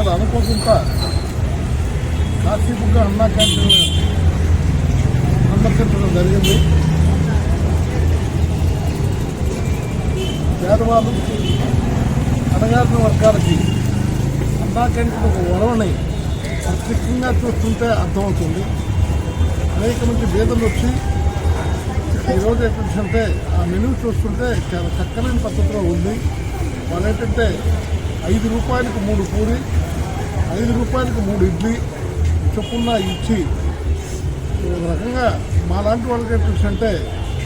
ఇవాళ అనుకోకుండా కాశీబుగ్గ అన్నా క్యాంటీన్ సందర్శించడం జరిగింది. పేదవాళ్ళు అణగారిన వర్గాలకి అన్నా క్యాంటీన్ ఒక వరవని ప్రత్యేకంగా చూస్తుంటే అర్థమవుతుంది. అనేక మంది పేదలు వచ్చి ఈరోజు ఏంటంటే ఆ మెనూ చూస్తుంటే చాలా చక్కనైన పద్ధతిలో ఉంది. వాళ్ళు ఏంటంటే 5 రూపాయలకు 3 పూరి, 5 రూపాయలకు 3 ఇడ్లీ చొప్పున ఇచ్చి ఒక రకంగా మాలాంటి వాళ్ళకి ఏంటంటే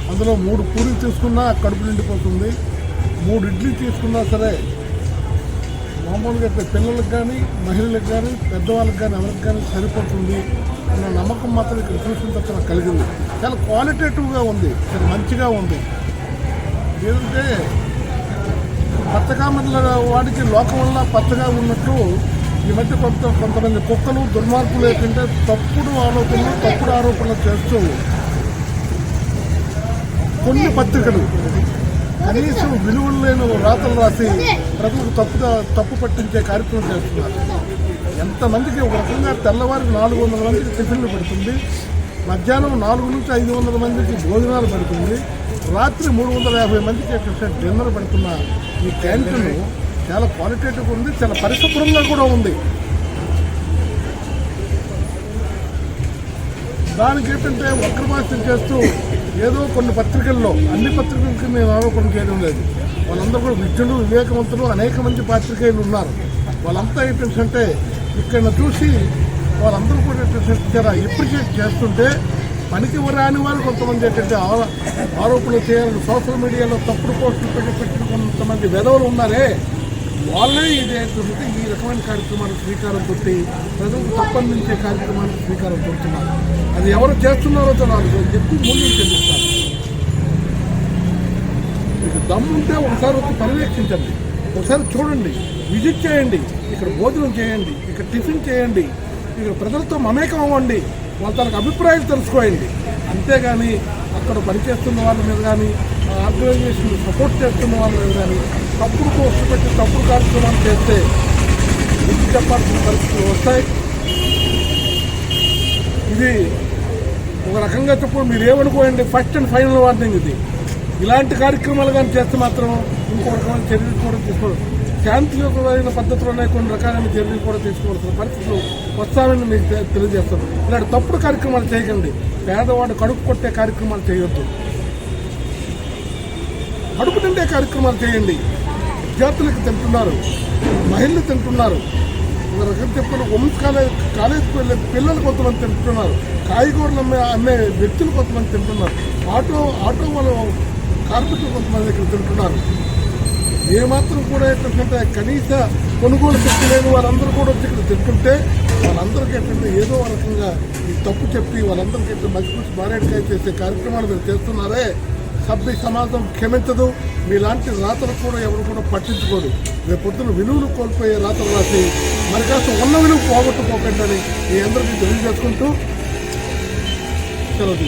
అందులో 3 పూరి తీసుకున్నా కడుపు నిండిపోతుంది, 3 ఇడ్లీ తీసుకున్నా సరే మామూలుగా పిల్లలకు కానీ మహిళలకు కానీ పెద్దవాళ్ళకి కానీ ఎవరికి కానీ సరిపోతుంది అన్న నమ్మకం మాత్రం ఇక్కడ చూసిన తర్వాత కలిగింది. చాలా క్వాలిటేటివ్గా ఉంది, చాలా మంచిగా ఉంది. ఏంటంటే పచ్చగా మందుల వాడికి లోకం వల్ల పచ్చగా ఉన్నట్లు ఈ మధ్య కొంతమంది కుక్కలు దుర్మార్గులు ఏంటంటే తప్పుడు ఆలోచనలు తప్పుడు ఆరోపణలు చేస్తూ కొన్ని పత్రికలు కనీసం విలువలు లేని రాతలు రాసి ప్రజలకు తప్పు పట్టించే కార్యక్రమం చేస్తున్నారు. ఎంతమందికి ఒక రకంగా తెల్లవారికి 400 మందికి టిఫిన్లు పెడుతుంది, మధ్యాహ్నం 400 నుంచి 500 మందికి భోజనాలు పెడుతుంది, రాత్రి 350 మందికి డిన్నర్ పెడుతున్న ఈ క్యాంటీన్ చాలా క్వాలిటేటివ్గా ఉంది, చాలా పరిశుభ్రంగా కూడా ఉంది. దానికి ఏంటంటే వక్రభాష్యం చేస్తూ ఏదో కొన్ని పత్రికల్లో, అన్ని పత్రికలకి మేము ఆరోపణ చేయడం లేదు, వాళ్ళందరూ కూడా విద్యులు వివేకవంతులు అనేక మంది పాత్రికేయులు ఉన్నారు. వాళ్ళంతా ఏంటంటే ఇక్కడ చూసి వాళ్ళందరూ కూడా చాలా ఎప్రిషియేట్ చేస్తుంటే పనికి రాని వాళ్ళు కొంతమంది ఏంటంటే ఆరోపణలు చేయాలని సోషల్ మీడియాలో తప్పుడు పోస్టులు పెట్టిన కొంతమంది వెధవలు ఉన్నారే, వాళ్ళే ఇది ఏంటంటే ఈ రకమైన కార్యక్రమానికి శ్రీకారం చుట్టి ప్రజలకు తప్పందించే కార్యక్రమానికి శ్రీకారం చుడుతున్నారు. అది ఎవరు చేస్తున్నారో తెలియదు అని చెప్పి మూల్యం చెల్లిస్తారు. మీకు దమ్ముంటే ఒకసారి వచ్చి పర్యవేక్షించండి, ఒకసారి చూడండి, విజిట్ చేయండి, ఇక్కడ భోజనం చేయండి, ఇక్కడ టిఫిన్ చేయండి, ఇక్కడ ప్రజలతో మమేకం అవ్వండి, వాళ్ళ తనకు అభిప్రాయాలు తెలుసుకోండి. అంతేగాని అక్కడ పనిచేస్తున్న వాళ్ళ మీద కానీ ఆర్గనైజేషన్ సపోర్ట్ చేస్తున్న వాళ్ళ మీద కానీ తప్పుడు పోస్టు పెట్టి తప్పుడు కార్యక్రమాలు చేస్తే బుద్ధి చెప్పాల్సిన పరిస్థితులు వస్తాయి. ఇది ఒక రకంగా చెప్పు మీరు ఏమనుకోండి, ఫస్ట్ అండ్ ఫైనల్ వార్నింగ్ ఇది. ఇలాంటి కార్యక్రమాలు కానీ చేస్తే మాత్రం ఇంకో రకమైన చర్యలు కూడా తీసుకోవడం, శాంతియుతమైన పద్ధతిలోనే కొన్ని రకాలైన చర్యలు కూడా తీసుకోవాల్సిన పరిస్థితులు వస్తామని మీకు తెలియజేస్తాను. ఇలాంటి తప్పుడు కార్యక్రమాలు చేయకండి, పేదవాడు కడుపు కొట్టే కార్యక్రమాలు చేయొద్దు, కడుపు నిండే కార్యక్రమాలు చేయండి. విద్యార్థులకు తింటున్నారు, మహిళలు తింటున్నారు, ఒక రకం చెప్పుకున్న ఉమెన్స్ కాలేజీకి వెళ్ళే పిల్లలు కొంతమంది తింటున్నారు, కాయగూరలు అమ్మే వ్యక్తులు కొంతమంది తింటున్నారు, ఆటో వాళ్ళు కార్మికులు కొంతమంది ఇక్కడ తింటున్నారు. ఏమాత్రం కూడా ఏంటంటే కనీస కొనుగోలు శక్తి లేని వారందరూ కూడా వచ్చి ఇక్కడ తింటుంటే వాళ్ళందరికీ ఏంటంటే ఏదో రకంగా ఈ తప్పు చెప్పి వాళ్ళందరికీ ఏంటంటే మధ్యపూసి మారేడుకాయ చేసే కార్యక్రమాలు మీరు చేస్తున్నారే, సభ్య సమాజం క్షమించదు. మీలాంటి రాతలు కూడా ఎవరు కూడా పట్టించుకోరు. రేపు పొద్దున విలువలు కోల్పోయే రాతలు రాసి మరి కాస్త ఉన్న విలువ పోగొట్టుకోకండి అని మీ అందరికీ తెలియజేసుకుంటూ సెలవు.